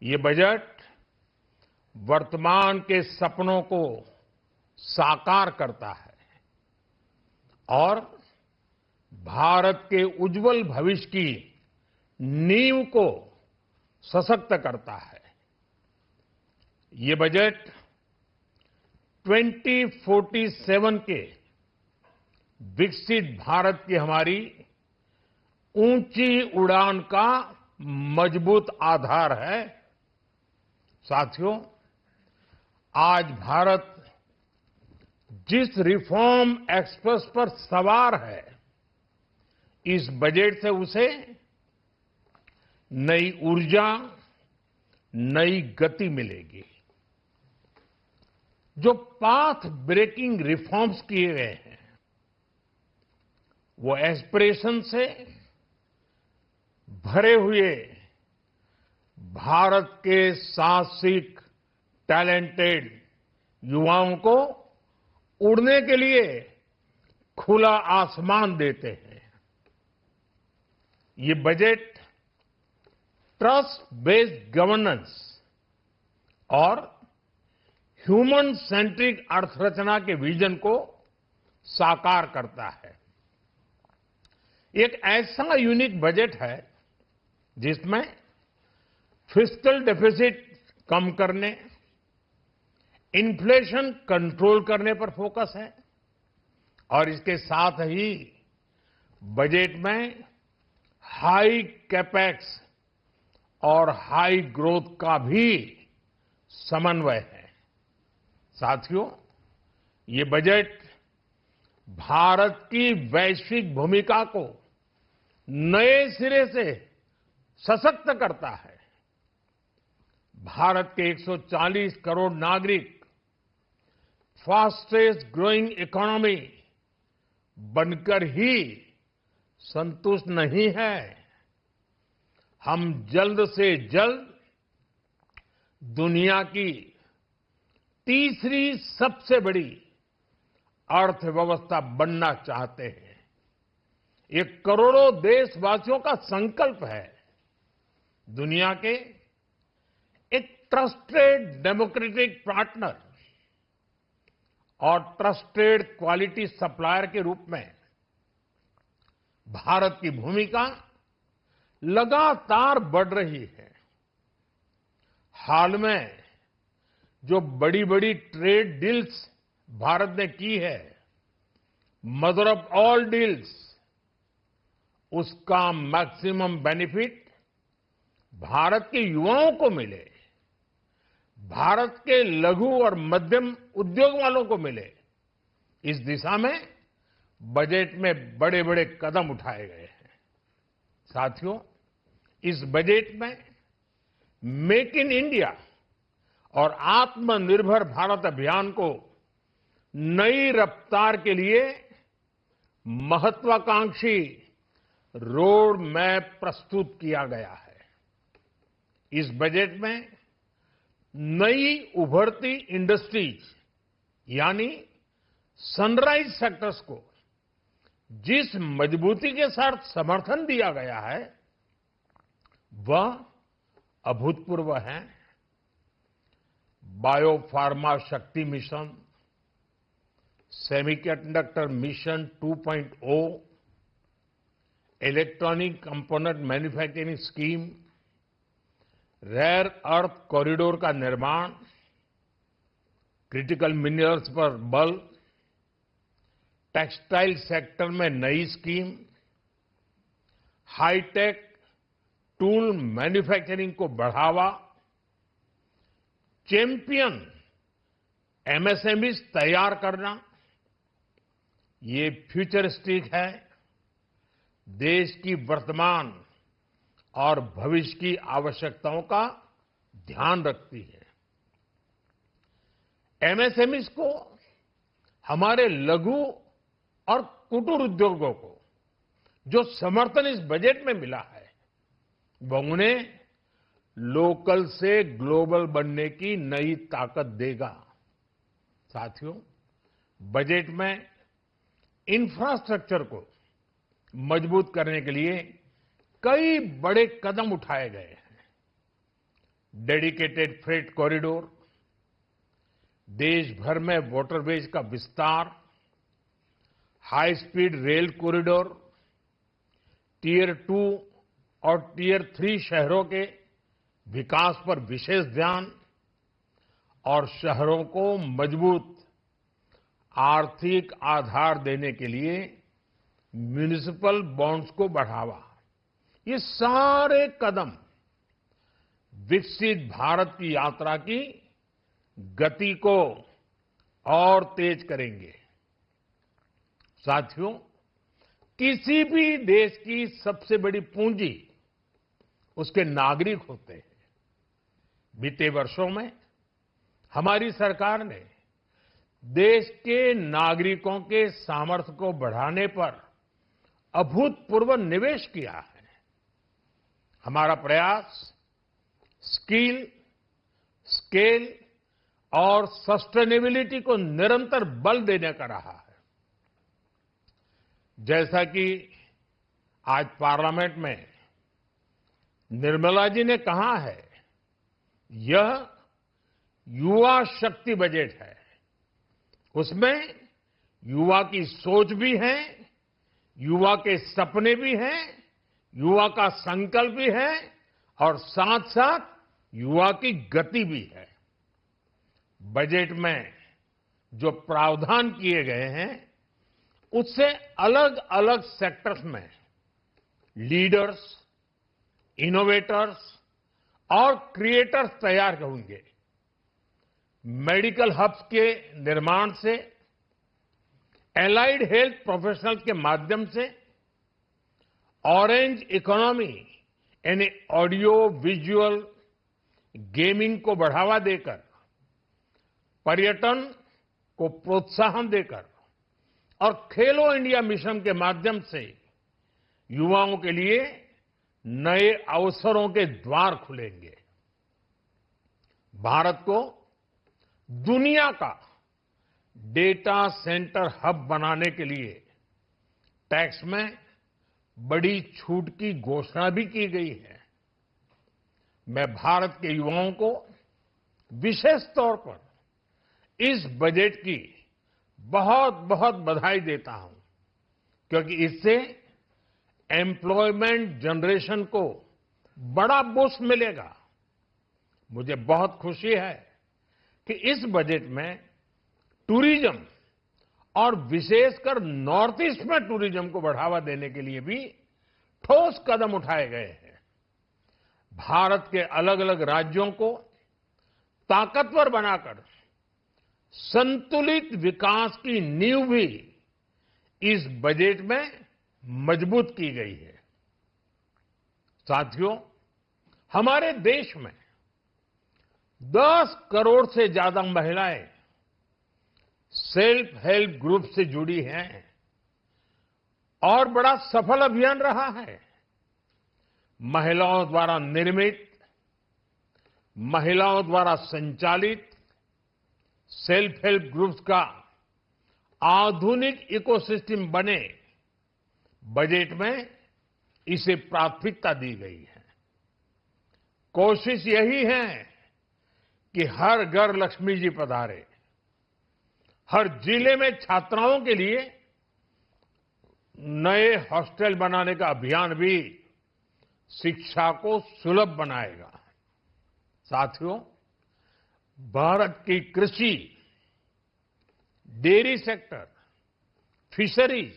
ये बजट वर्तमान के सपनों को साकार करता है और भारत के उज्जवल भविष्य की नींव को सशक्त करता है। ये बजट 2047 के विकसित भारत की हमारी ऊंची उड़ान का मजबूत आधार है। साथियों, आज भारत जिस रिफॉर्म एक्सप्रेस पर सवार है, इस बजट से उसे नई ऊर्जा, नई गति मिलेगी। जो पाथ ब्रेकिंग रिफॉर्म्स किए गए हैं, वो एस्पिरेशन से भरे हुए भारत के साहसिक, टैलेंटेड युवाओं को उड़ने के लिए खुला आसमान देते हैं। ये बजट ट्रस्ट बेस्ड गवर्नेंस और ह्यूमन सेंट्रिक अर्थरचना के विजन को साकार करता है। एक ऐसा यूनिक बजट है जिसमें फिस्कल डेफिसिट कम करने, इन्फ्लेशन कंट्रोल करने पर फोकस है और इसके साथ ही बजट में हाई कैपेक्स और हाई ग्रोथ का भी समन्वय है। साथियों, ये बजट भारत की वैश्विक भूमिका को नए सिरे से सशक्त करता है। भारत के 140 करोड़ नागरिक फास्टेस्ट ग्रोइंग इकोनॉमी बनकर ही संतुष्ट नहीं है। हम जल्द से जल्द दुनिया की तीसरी सबसे बड़ी अर्थव्यवस्था बनना चाहते हैं। ये करोड़ों देशवासियों का संकल्प है। दुनिया के एक ट्रस्टेड डेमोक्रेटिक पार्टनर और ट्रस्टेड क्वालिटी सप्लायर के रूप में भारत की भूमिका लगातार बढ़ रही है। हाल में जो बड़ी बड़ी ट्रेड डील्स भारत ने की है, मदर ऑफ ऑल डील्स, उसका मैक्सिमम बेनिफिट भारत के युवाओं को मिले, भारत के लघु और मध्यम उद्योग वालों को मिले, इस दिशा में बजट में बड़े बड़े कदम उठाए गए हैं। साथियों, इस बजट में मेक इन इंडिया और आत्मनिर्भर भारत अभियान को नई रफ्तार के लिए महत्वाकांक्षी रोड मैप प्रस्तुत किया गया है। इस बजट में नई उभरती इंडस्ट्रीज यानी सनराइज सेक्टर्स को जिस मजबूती के साथ समर्थन दिया गया है, वह अभूतपूर्व है। Bio pharma Shakti mission, semiconductor mission 2.0, electronic component manufacturing scheme, rare earth corridor का निर्माण, क्रिटिकल मिनरल्स पर बल, टेक्सटाइल सेक्टर में नई स्कीम, हाईटेक टूल मैन्युफैक्चरिंग को बढ़ावा, चैंपियन एमएसएमईज तैयार करना, ये फ्यूचरिस्टिक है, देश की वर्तमान और भविष्य की आवश्यकताओं का ध्यान रखती है। एमएसएमईज को, हमारे लघु और कुटीर उद्योगों को जो समर्थन इस बजट में मिला है, वह उन्हें लोकल से ग्लोबल बनने की नई ताकत देगा। साथियों, बजट में इंफ्रास्ट्रक्चर को मजबूत करने के लिए कई बड़े कदम उठाए गए हैं। डेडिकेटेड फ्रेट कॉरिडोर, देश भर में वाटरवेज का विस्तार, high speed rail corridor, tier 2 और टियर 3 शहरों के विकास पर विशेष ध्यान और शहरों को मजबूत आर्थिक आधार देने के लिए म्युनिसिपल बॉन्ड्स को बढ़ावा, ये सारे कदम विकसित भारत की यात्रा की गति को और तेज करेंगे। साथियों, किसी भी देश की सबसे बड़ी पूंजी उसके नागरिक होते हैं। बीते वर्षों में हमारी सरकार ने देश के नागरिकों के सामर्थ्य को बढ़ाने पर अभूतपूर्व निवेश किया है। हमारा प्रयास स्किल, स्केल और सस्टेनेबिलिटी को निरंतर बल देने का रहा है। जैसा कि आज पार्लियामेंट में निर्मला जी ने कहा है, यह युवा शक्ति बजट है। उसमें युवा की सोच भी है, युवा के सपने भी हैं, युवा का संकल्प भी है और साथ साथ युवा की गति भी है। बजट में जो प्रावधान किए गए हैं, उससे अलग अलग सेक्टर्स में लीडर्स, इनोवेटर्स और क्रिएटर्स तैयार होंगे। मेडिकल हब्स के निर्माण से, एलाइड हेल्थ प्रोफेशनल्स के माध्यम से, ऑरेंज इकोनॉमी यानी ऑडियो विजुअल गेमिंग को बढ़ावा देकर, पर्यटन को प्रोत्साहन देकर और खेलो इंडिया मिशन के माध्यम से युवाओं के लिए नए अवसरों के द्वार खुलेंगे। भारत को दुनिया का डेटा सेंटर हब बनाने के लिए टैक्स में बड़ी छूट की घोषणा भी की गई है। मैं भारत के युवाओं को विशेष तौर पर इस बजट की बहुत बहुत बधाई देता हूं, क्योंकि इससे एम्प्लॉयमेंट जनरेशन को बड़ा बूस्ट मिलेगा। मुझे बहुत खुशी है कि इस बजट में टूरिज्म और विशेषकर नॉर्थ ईस्ट में टूरिज्म को बढ़ावा देने के लिए भी ठोस कदम उठाए गए हैं। भारत के अलग अलग राज्यों को ताकतवर बनाकर संतुलित विकास की नींव भी इस बजट में मजबूत की गई है। साथियों, हमारे देश में 10 करोड़ से ज्यादा महिलाएं सेल्फ हेल्प ग्रुप से जुड़ी हैं और बड़ा सफल अभियान रहा है। महिलाओं द्वारा निर्मित, महिलाओं द्वारा संचालित सेल्फ हेल्प ग्रुप्स का आधुनिक इकोसिस्टम बने, बजट में इसे प्राथमिकता दी गई है। कोशिश यही है कि हर घर लक्ष्मी जी पधारे। हर जिले में छात्राओं के लिए नए हॉस्टल बनाने का अभियान भी शिक्षा को सुलभ बनाएगा। साथियों, भारत की कृषि, डेयरी सेक्टर, फिशरीज,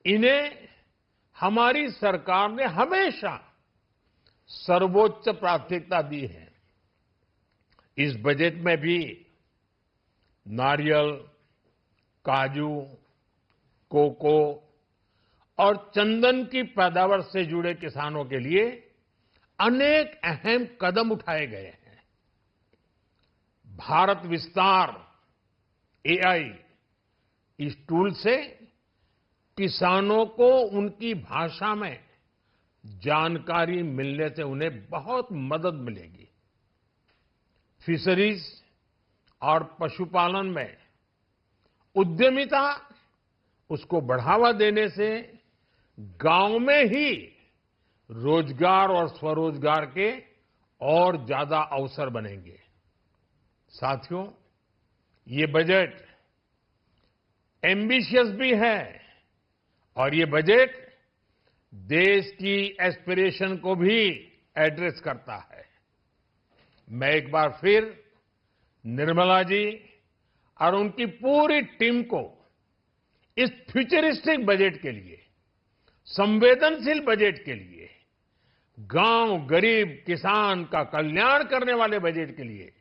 इन्हें हमारी सरकार ने हमेशा सर्वोच्च प्राथमिकता दी है। इस बजट में भी नारियल, काजू, कोको और चंदन की पैदावार से जुड़े किसानों के लिए अनेक अहम कदम उठाए गए हैं। भारत विस्तार एआई, इस टूल से किसानों को उनकी भाषा में जानकारी मिलने से उन्हें बहुत मदद मिलेगी। फिशरीज और पशुपालन में उद्यमिता, उसको बढ़ावा देने से गांव में ही रोजगार और स्वरोजगार के और ज्यादा अवसर बनेंगे। साथियों, ये बजट एम्बिशियस भी है और ये बजट देश की एस्पिरेशन को भी एड्रेस करता है। मैं एक बार फिर निर्मला जी और उनकी पूरी टीम को इस फ्यूचरिस्टिक बजट के लिए, संवेदनशील बजट के लिए, गांव, गरीब, किसान का कल्याण करने वाले बजट के लिए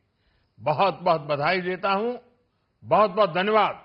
बहुत बहुत बधाई देता हूं। बहुत बहुत धन्यवाद।